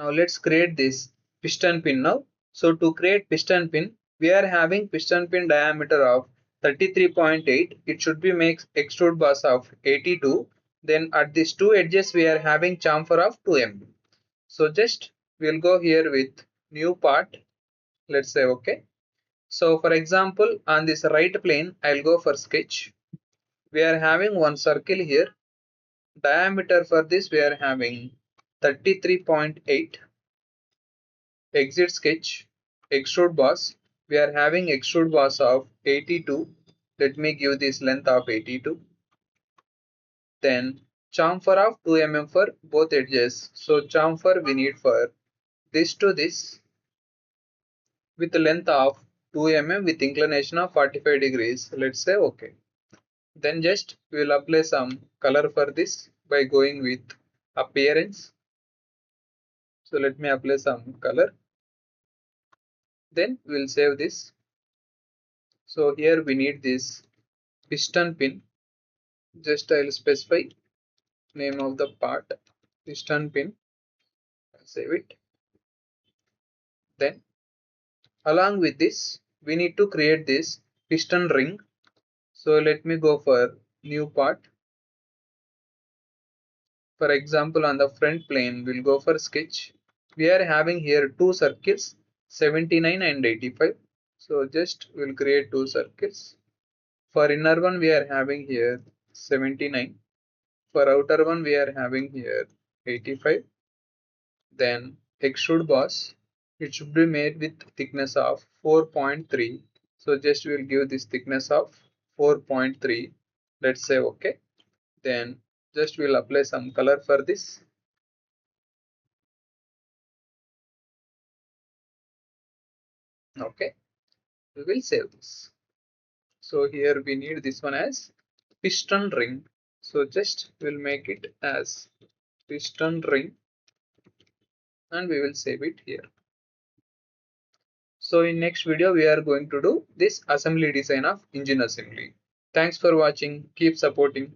Now let's create this piston pin now. So to create piston pin, we are having piston pin diameter of 33.8. It should be makes extrude bus of 82. Then at these two edges we are having chamfer of 2 mm. So just we'll go here with new part. Let's say okay. So for example, on this right plane, I'll go for sketch. We are having one circle here. Diameter for this we are having 33.8. Exit sketch, extrude boss. We are having extrude boss of 82. Let me give this length of 82. Then chamfer of 2 mm for both edges. So chamfer we need for this to this with the length of 2 mm with inclination of 45 degrees. Let's say okay. Then just we will apply some color for this by going with appearance. So let me apply some color. Then we'll save this. So here we need this piston pin. Just I'll specify name of the part piston pin. Save it. Then along with this we need to create this piston ring. So let me go for new part. For example, on the front plane we'll go for sketch. We are having here two circles 79 and 85. So just we'll create two circles. For inner one we are having here 79. For outer one we are having here 85. Then extrude boss, it should be made with thickness of 4.3. So just we'll give this thickness of 4.3. Let's say okay. Then just we'll apply some color for this. Okay, we will save this. So here we need this one as piston ring. So just we'll make it as piston ring and we will save it here. So in next video we are going to do this assembly design of engine assembly. Thanks for watching. Keep supporting.